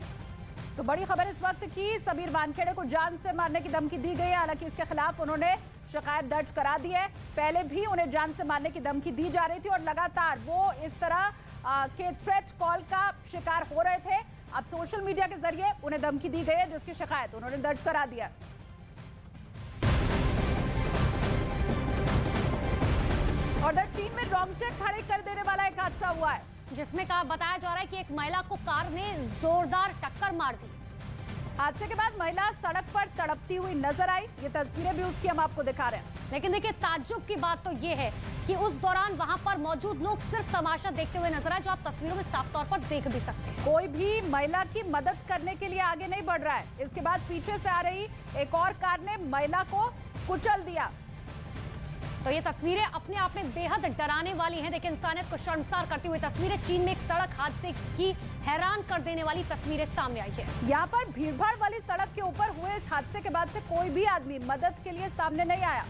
तो बड़ी खबर इस वक्त की, समीर वानखेड़े को जान से मारने की धमकी दी गई है। हालांकि इसके खिलाफ उन्होंने शिकायत दर्ज करा दी है। पहले भी उन्हें जान से मारने की धमकी दी जा रही थी और लगातार वो इस तरह के थ्रेट कॉल का शिकार हो रहे थे। अब सोशल मीडिया के जरिए उन्हें धमकी दी गई है, जिसकी शिकायत उन्होंने दर्ज करा दिया। और चीन में रोंगटे खड़े कर देने वाला एक हादसा हुआ है, जिसमें बताया जा रहा है कि एक महिला को कार ने जोरदार टक्कर मार दी। हादसे के बाद महिला सड़क पर तड़पती हुई नजर आई। ये तस्वीरें भी उसकी हम आपको दिखा रहे हैं। लेकिन देखिए, ताज्जुब की बात तो ये है कि उस दौरान वहां पर मौजूद लोग सिर्फ तमाशा देखते हुए नजर आए, जो आप तस्वीरों में साफ तौर पर देख भी सकते हैं। कोई भी महिला की मदद करने के लिए आगे नहीं बढ़ रहा है। इसके बाद पीछे से आ रही एक और कार ने महिला को कुचल दिया। तो ये तस्वीरें अपने आप में बेहद डराने वाली हैं। देखिए, इंसानियत को शर्मसार करती हुई तस्वीरें। चीन में एक सड़क हादसे की हैरान कर देने वाली तस्वीरें सामने आई है। यहाँ पर भीड़भाड़ वाली सड़क के ऊपर हुए इस हादसे के बाद से कोई भी आदमी मदद के लिए सामने नहीं आया।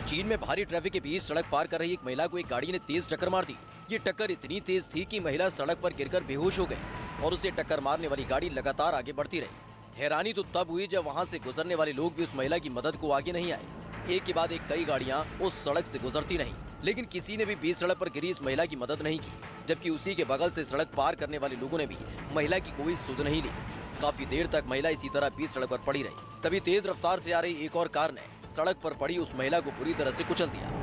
चीन में भारी ट्रैफिक के बीच सड़क पार कर रही एक महिला को एक गाड़ी ने तेज टक्कर मार दी। ये टक्कर इतनी तेज थी कि महिला सड़क पर गिरकर बेहोश हो गई और उसे टक्कर मारने वाली गाड़ी लगातार आगे बढ़ती रही। हैरानी तो तब हुई जब वहां से गुजरने वाले लोग भी उस महिला की मदद को आगे नहीं आए। एक के बाद एक कई गाड़ियां उस सड़क से गुजरती नहीं, लेकिन किसी ने भी बीच सड़क पर गिरी इस महिला की मदद नहीं की। जबकि उसी के बगल से सड़क पार करने वाले लोगों ने भी महिला की कोई सुध नहीं ली। काफी देर तक महिला इसी तरह बीच सड़क पर पड़ी रही। तभी तेज रफ्तार से आ रही एक और कार ने सड़क पर पड़ी उस महिला को बुरी तरह से कुचल दिया।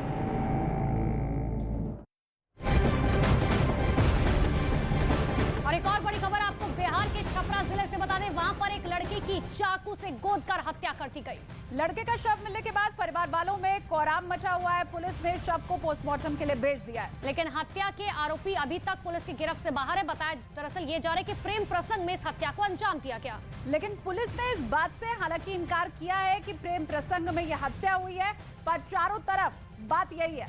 और एक और बड़ी खबर आपको बिहार के छपरा जिले से बता दें, वहां पर एक लड़की की चाकू से गोद कर हत्या कर दी गई। लड़के का शव मिलने के बाद परिवार वालों में कोहराम मचा हुआ है। पुलिस ने शव को पोस्टमार्टम के लिए भेज दिया है, लेकिन हत्या के आरोपी अभी तक पुलिस की गिरफ्त से बाहर है। बताया दरअसल ये जा रहा है कि प्रेम प्रसंग में इस हत्या को अंजाम दिया गया, लेकिन पुलिस ने इस बात से हालांकि इनकार किया है कि प्रेम प्रसंग में यह हत्या हुई है। पर चारों तरफ बात यही है।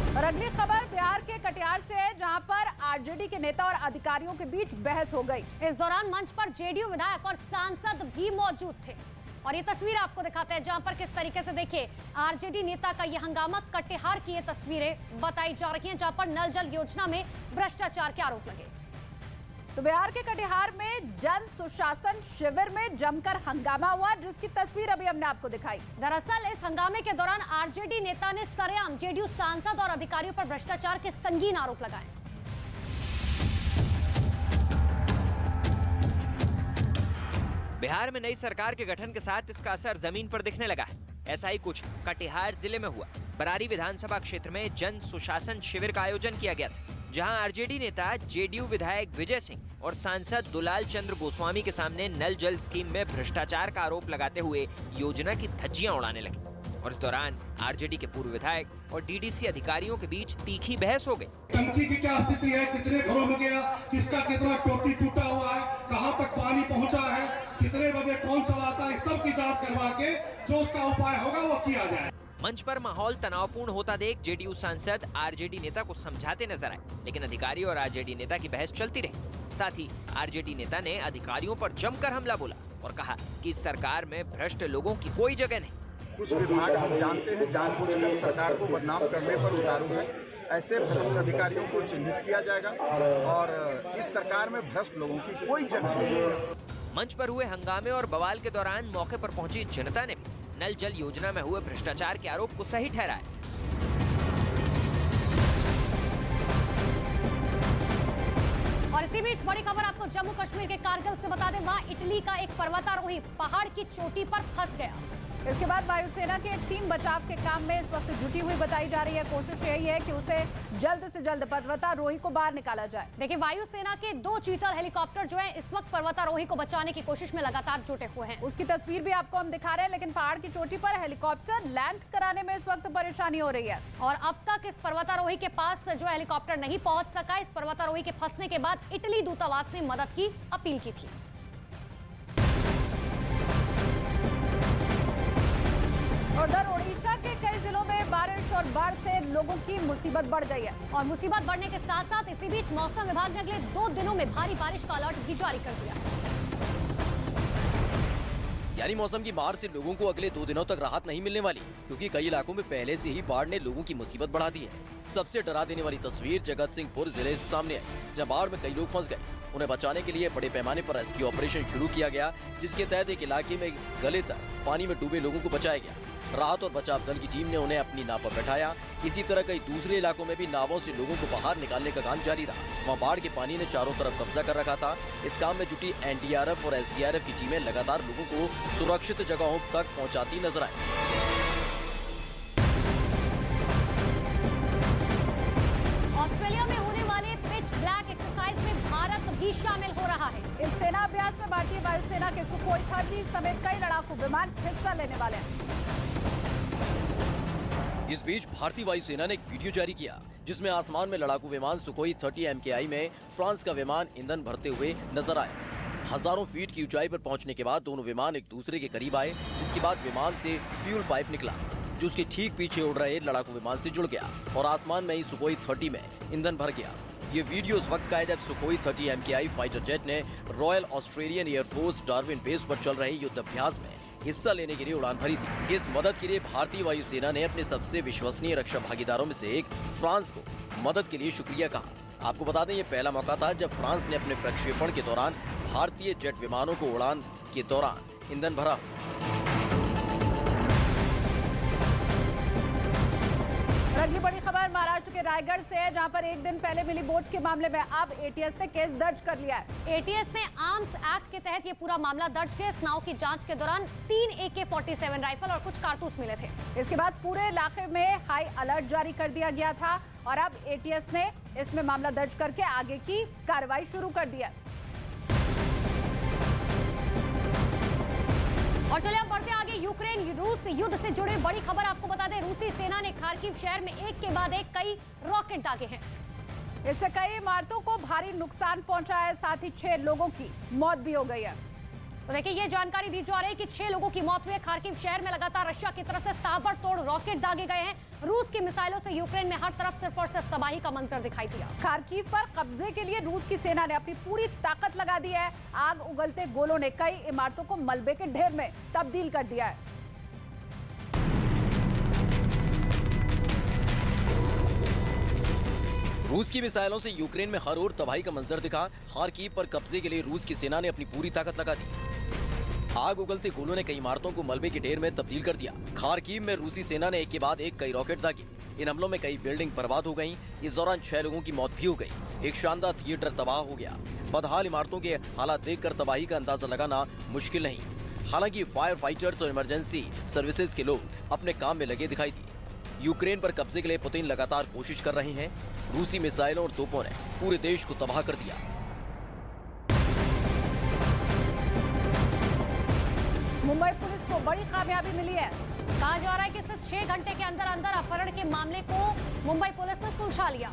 और अगली खबर बिहार के कटिहार से है, जहां पर आरजेडी के नेता और अधिकारियों के बीच बहस हो गई। इस दौरान मंच पर जेडीयू विधायक और सांसद भी मौजूद थे और ये तस्वीर आपको दिखाते हैं, जहां पर किस तरीके से देखिए आरजेडी नेता का यह हंगामा। कटिहार की ये तस्वीरें बताई जा रही हैं, जहां पर नल जल योजना में भ्रष्टाचार के आरोप लगे। तो बिहार के कटिहार में जन सुशासन शिविर में जमकर हंगामा हुआ, जिसकी तस्वीर अभी हमने आपको दिखाई। दरअसल इस हंगामे के दौरान आरजेडी नेता ने सरेआम जेडीयू सांसद और अधिकारियों पर भ्रष्टाचार के संगीन आरोप लगाए। बिहार में नई सरकार के गठन के साथ इसका असर जमीन पर दिखने लगा है। ऐसा ही कुछ कटिहार जिले में हुआ। बरारी विधानसभा क्षेत्र में जन सुशासन शिविर का आयोजन किया गया था, जहां आरजेडी नेता जेडीयू विधायक विजय सिंह और सांसद दुलाल चंद्र गोस्वामी के सामने नल जल स्कीम में भ्रष्टाचार का आरोप लगाते हुए योजना की धज्जियां उड़ाने लगे। और इस दौरान आरजेडी के पूर्व विधायक और डीडीसी अधिकारियों के बीच तीखी बहस हो गई। टंकी की क्या स्थिति है, कितने घरों में गया, किसका कितना टोटी टूटा हुआ है, कहां तक पानी पहुंचा है, कितने बजे कौन चलाता है, सब की जांच करवा के जो उसका उपाय होगा वो किया जाए। मंच पर माहौल तनावपूर्ण होता देख जेडीयू सांसद आरजेडी नेता को समझाते नजर आए, लेकिन अधिकारी और आरजेडी नेता की बहस चलती रही। साथ ही आरजेडी नेता ने अधिकारियों पर जमकर हमला बोला और कहा कि इस सरकार में भ्रष्ट लोगों की कोई जगह नहीं। कुछ विभाग हम जानते हैं जानबूझकर सरकार को बदनाम करने पर उतारू है। ऐसे भ्रष्ट अधिकारियों को चिन्हित किया जाएगा और इस सरकार में भ्रष्ट लोगों की कोई जगह नहीं। मंच पर हुए हंगामे और बवाल के दौरान मौके पर पहुंची जनता ने भी नल जल योजना में हुए भ्रष्टाचार के आरोप को सही ठहराया। और इसी बीच बड़ी खबर आपको जम्मू कश्मीर के कारगिल से बता दें, वहां इटली का एक पर्वतारोही पहाड़ की चोटी पर फंस गया। इसके बाद वायुसेना की एक टीम बचाव के काम में इस वक्त जुटी हुई बताई जा रही है। कोशिश यही है कि उसे जल्द से जल्द पर्वतारोही को बाहर निकाला जाए। देखिए, वायुसेना के 2 चीतल हेलीकॉप्टर जो है इस वक्त पर्वतारोही को बचाने की कोशिश में लगातार जुटे हुए हैं। उसकी तस्वीर भी आपको हम दिखा रहे हैं, लेकिन पहाड़ की चोटी पर हेलीकॉप्टर लैंड कराने में इस वक्त परेशानी हो रही है। और अब तक इस पर्वतारोही के पास जो हेलीकॉप्टर नहीं पहुंच सका। इस पर्वतारोही के फंसने के बाद इटली दूतावास ने मदद की अपील की थी। उधर ओडिशा के कई जिलों में बारिश और बाढ़ से लोगों की मुसीबत बढ़ गई है। और मुसीबत बढ़ने के साथ साथ इसी बीच मौसम विभाग ने अगले 2 दिनों में भारी बारिश का अलर्ट भी जारी कर दिया। यानी मौसम की मार से लोगों को अगले 2 दिनों तक राहत नहीं मिलने वाली, क्योंकि कई इलाकों में पहले से ही बाढ़ ने लोगों की मुसीबत बढ़ा दी है। सबसे डरा देने वाली तस्वीर जगत सिंहपुर जिले से सामने आई, जहां बाढ़ में कई लोग फंस गए। उन्हें बचाने के लिए बड़े पैमाने पर रेस्क्यू ऑपरेशन शुरू किया गया, जिसके तहत एक इलाके में गले तक पानी में डूबे लोगों को बचाया गया। राहत और बचाव दल की टीम ने उन्हें अपनी नाव पर बैठाया। इसी तरह कई दूसरे इलाकों में भी नावों से लोगों को बाहर निकालने का काम जारी रहा। वहाँ बाढ़ के पानी ने चारों तरफ कब्जा कर रखा था। इस काम में जुटी एनडीआरएफ और एसडीआरएफ की टीमें लगातार लोगों को सुरक्षित जगहों तक पहुँचाती नजर आई। ऑस्ट्रेलिया में होने वाले पिच ब्लैक एक्सरसाइज में भारत भी शामिल हो रहा है। इस सेना अभ्यास में भारतीय वायुसेना के सुखोई 30 समेत कई लड़ाकू विमान हिस्सा लेने वाले हैं। इस बीच भारतीय वायुसेना ने एक वीडियो जारी किया, जिसमें आसमान में लड़ाकू विमान सुखोई 30 MKI में फ्रांस का विमान ईंधन भरते हुए नजर आया। हजारों फीट की ऊंचाई पर पहुंचने के बाद दोनों विमान एक दूसरे के करीब आए, जिसके बाद विमान से फ्यूल पाइप निकला, जो उसके ठीक पीछे उड़ रहे लड़ाकू विमान से जुड़ गया और आसमान में ही सुखोई 30 में ईंधन भर गया। ये वीडियो उस वक्त का है जब सुखोई 30 MKI फाइटर जेट ने royal Australian air force Darwin base पर चल रहे युद्ध अभ्यास में हिस्सा लेने के लिए उड़ान भरी थी। इस मदद के लिए भारतीय वायुसेना ने अपने सबसे विश्वसनीय रक्षा भागीदारों में से एक फ्रांस को मदद के लिए शुक्रिया कहा। आपको बता दें, ये पहला मौका था जब फ्रांस ने अपने प्रक्षेपण के दौरान भारतीय जेट विमानों को उड़ान के दौरान ईंधन भरा। अगली बड़ी खबर महाराष्ट्र के रायगढ़ से है, जहां पर एक दिन पहले मिली बोट के मामले में अब एटीएस ने केस दर्ज कर लिया है। एटीएस ने आर्म्स एक्ट के तहत ये पूरा मामला दर्ज किया। इस नाव की जांच के दौरान 3 AK-47 राइफल और कुछ कारतूस मिले थे। इसके बाद पूरे इलाके में हाई अलर्ट जारी कर दिया गया था और अब एटीएस ने इसमें मामला दर्ज करके आगे की कार्रवाई शुरू कर दिया। और चलिए अब बढ़ते आगे। यूक्रेन रूस युद्ध से जुड़े बड़ी खबर आपको बता दें, रूसी सेना ने खार्किव शहर में एक के बाद एक कई रॉकेट दागे हैं। इससे कई इमारतों को भारी नुकसान पहुंचा है, साथ ही 6 लोगों की मौत भी हो गई है। तो देखिए, ये जानकारी दी जा रही है कि 6 लोगों की मौत हुई है। खार्किव शहर में लगातार रशिया की तरफ से ताबड़तोड़ रॉकेट दागे गए हैं। रूस की मिसाइलों से यूक्रेन में हर तरफ सिर्फ और सिर्फ तबाही का मंजर दिखाई दिया। खार्किव पर कब्जे के लिए रूस की सेना ने अपनी पूरी ताकत लगा दी है। आग उगलते गोलों ने कई इमारतों को मलबे के ढेर में तब्दील कर दिया है। रूस की मिसाइलों से यूक्रेन में हर ओर तबाही का मंजर दिखा। खार्किव पर कब्जे के लिए रूस की सेना ने अपनी पूरी ताकत लगा दी। आग उगलते गोलों ने कई इमारतों को मलबे के ढेर में तब्दील कर दिया। खार्किव में रूसी सेना ने एक के बाद एक कई रॉकेट दागे। इन हमलों में कई बिल्डिंग बर्बाद हो गयी। इस दौरान 6 लोगों की मौत भी हो गयी। एक शानदार थिएटर तबाह हो गया। बदहाल इमारतों के हालात देखकर तबाही का अंदाजा लगाना मुश्किल नहीं। हालांकि फायर फाइटर्स और इमरजेंसी सर्विसेज के लोग अपने काम में लगे दिखाई दिए। यूक्रेन पर कब्जे के लिए पुतिन लगातार कोशिश कर रहे हैं। रूसी मिसाइलों और तोपों ने पूरे देश को तबाह कर दिया। मुंबई पुलिस को बड़ी कामयाबी मिली है। कहा जा रहा है कि सिर्फ 6 घंटे के अंदर अंदर अपहरण के मामले को मुंबई पुलिस ने सुलझा लिया।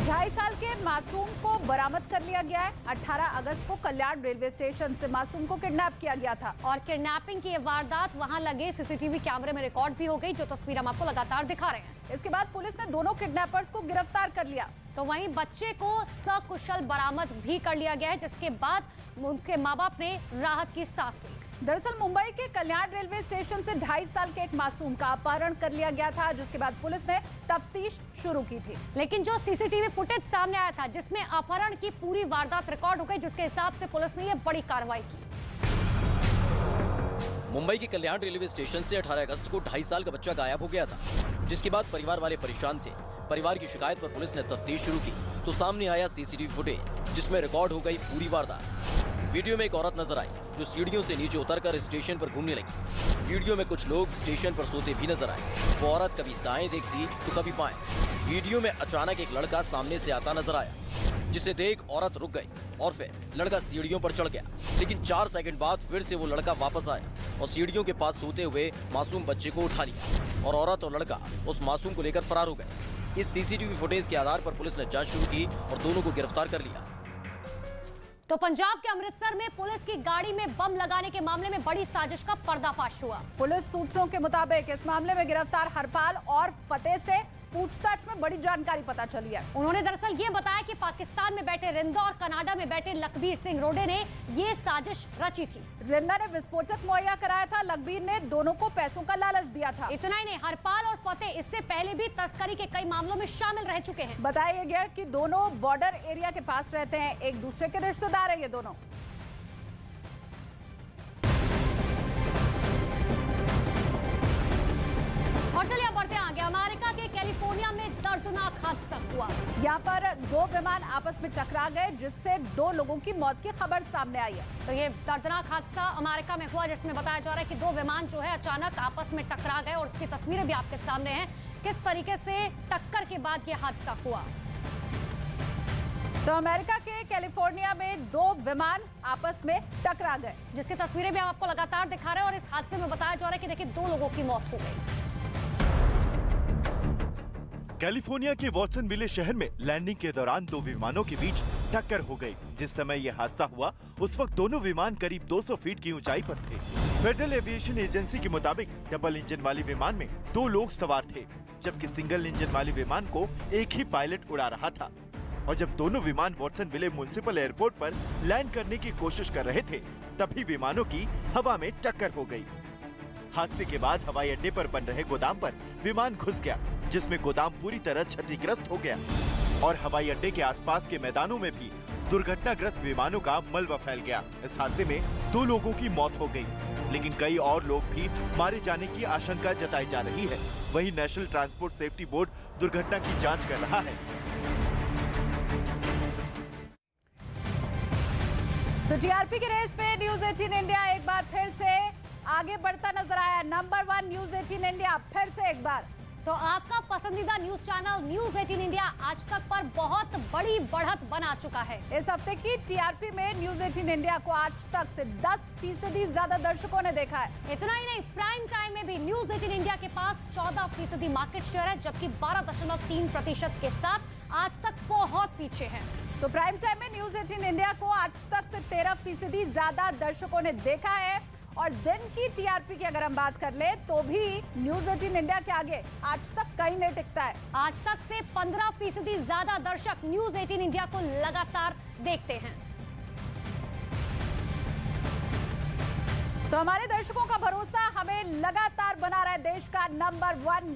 2.5 साल के मासूम को बरामद कर लिया गया है। 18 अगस्त को कल्याण रेलवे स्टेशन से मासूम को किडनैप किया गया था और किडनैपिंग की ये वारदात वहां लगे सीसीटीवी कैमरे में रिकॉर्ड भी हो गई, जो तस्वीर हम आपको लगातार दिखा रहे हैं। इसके बाद पुलिस ने दोनों किडनैपर्स को गिरफ्तार कर लिया। तो वहीं बच्चे को सकुशल बरामद भी कर लिया गया है, जिसके बाद उनके माँ बाप ने राहत की सांस ली। दरअसल मुंबई के कल्याण रेलवे स्टेशन से 2.5 साल के एक मासूम का अपहरण कर लिया गया था, जिसके बाद पुलिस ने तफ्तीश शुरू की थी। लेकिन जो सीसीटीवी फुटेज सामने आया था, जिसमें अपहरण की पूरी वारदात रिकॉर्ड हो गई, जिसके हिसाब से पुलिस ने यह बड़ी कार्रवाई की। मुंबई के कल्याण रेलवे स्टेशन से 18 अगस्त को 2.5 साल का बच्चा गायब हो गया था, जिसके बाद परिवार वाले परेशान थे। परिवार की शिकायत पर पुलिस ने तफ्तीश शुरू की तो सामने आया सीसीटीवी फुटेज, जिसमें रिकॉर्ड हो गई पूरी वारदात। वीडियो में एक औरत नजर आई जो सीढ़ियों से नीचे उतरकर स्टेशन पर घूमने लगी। वीडियो में कुछ लोग स्टेशन पर सोते भी नजर आए। वो औरत कभी दाएं देखती तो कभी बाएं। वीडियो में अचानक एक लड़का सामने से आता नजर आया, जिसे देख औरत रुक गई और फिर लड़का सीढ़ियों पर चढ़ गया। लेकिन 4 सेकंड बाद फिर से वो लड़का वापस आया और सीढ़ियों के पास सोते हुए मासूम बच्चे को उठा लिया और औरत और लड़का उस मासूम को लेकर फरार हो गए। इस सीसीटीवी फुटेज के आधार पर पुलिस ने जांच शुरू की और दोनों को गिरफ्तार कर लिया। तो पंजाब के अमृतसर में पुलिस की गाड़ी में बम लगाने के मामले में बड़ी साजिश का पर्दाफाश हुआ। पुलिस सूत्रों के मुताबिक इस मामले में गिरफ्तार हरपाल और फतेह से पूछताछ में बड़ी जानकारी पता चली है। उन्होंने दरअसल ये बताया कि पाकिस्तान में बैठे रिंदा और कनाडा में बैठे लखबीर सिंह रोडे ने ये साजिश रची थी। रिंदा ने विस्फोटक मुहैया कराया था, लखबीर ने दोनों को पैसों का लालच दिया था। इतना ही नहीं, हरपाल और फतेह इससे पहले भी तस्करी के कई मामलों में शामिल रह चुके हैं। बताया गया कि दोनों बॉर्डर एरिया के पास रहते हैं, एक दूसरे के रिश्तेदार है ये दोनों। और चलिए अब बढ़ते आगे। अमेरिका के कैलिफोर्निया में दर्दनाक हादसा हुआ। यहाँ पर 2 विमान आपस में टकरा गए, जिससे 2 लोगों की मौत की खबर सामने आई है। तो ये दर्दनाक हादसा अमेरिका में हुआ, जिसमें बताया जा रहा है कि 2 विमान जो है अचानक आपस में टकरा गए और उसकी तस्वीरें भी आपके सामने हैं, किस तरीके से टक्कर के बाद ये हादसा हुआ। तो अमेरिका के कैलिफोर्निया में 2 विमान आपस में टकरा गए, जिसकी तस्वीरें भी हम आपको लगातार दिखा रहे हैं। और इस हादसे में बताया जा रहा है कि देखिए 2 लोगों की मौत हो गई। कैलिफोर्निया के वॉटसनविले शहर में लैंडिंग के दौरान 2 विमानों के बीच टक्कर हो गई। जिस समय यह हादसा हुआ उस वक्त दोनों विमान करीब 200 फीट की ऊंचाई पर थे। फेडरल एविएशन एजेंसी के मुताबिक डबल इंजन वाले विमान में 2 लोग सवार थे, जबकि सिंगल इंजन वाले विमान को एक ही पायलट उड़ा रहा था। और जब दोनों विमान वॉटसनविले म्युनिसिपल एयरपोर्ट पर लैंड करने की कोशिश कर रहे थे, तभी विमानों की हवा में टक्कर हो गई। हादसे के बाद हवाई अड्डे पर बन रहे गोदाम पर विमान घुस गया, जिसमें गोदाम पूरी तरह क्षतिग्रस्त हो गया और हवाई अड्डे के आसपास के मैदानों में भी दुर्घटनाग्रस्त विमानों का मलबा फैल गया। इस हादसे में 2 लोगों की मौत हो गई, लेकिन कई और लोग भी मारे जाने की आशंका जताई जा रही है। वहीं नेशनल ट्रांसपोर्ट सेफ्टी बोर्ड दुर्घटना की जांच कर रहा है। तो टीआरपी की रेस में न्यूज 18 इंडिया एक बार फिर से आगे बढ़ता नजर आया। नंबर 1 न्यूज 18 इंडिया फिर से एक बार। तो आपका पसंदीदा न्यूज चैनल न्यूज 18 इंडिया आज तक पर बहुत बड़ी बढ़त बना चुका है। इस हफ्ते की टीआरपी में न्यूज 18 इंडिया को आज तक से 10% ज्यादा दर्शकों ने देखा है। इतना ही नहीं, प्राइम टाइम में भी न्यूज 18 इंडिया के पास 14% मार्केट शेयर है, जबकि 12.3% के साथ आज तक बहुत पीछे है। तो प्राइम टाइम में न्यूज 18 इंडिया को आज तक से 13% ज्यादा दर्शकों ने देखा है। और दिन की टीआरपी की अगर हम बात कर ले तो भी न्यूज 18 इंडिया के आगे आज तक कहीं नहीं टिकता है। आज तक से 15% ज्यादा दर्शक न्यूज 18 इंडिया को लगातार देखते हैं। तो हमारे दर्शकों का भरोसा हमें लगातार बना रहा है देश का नंबर 1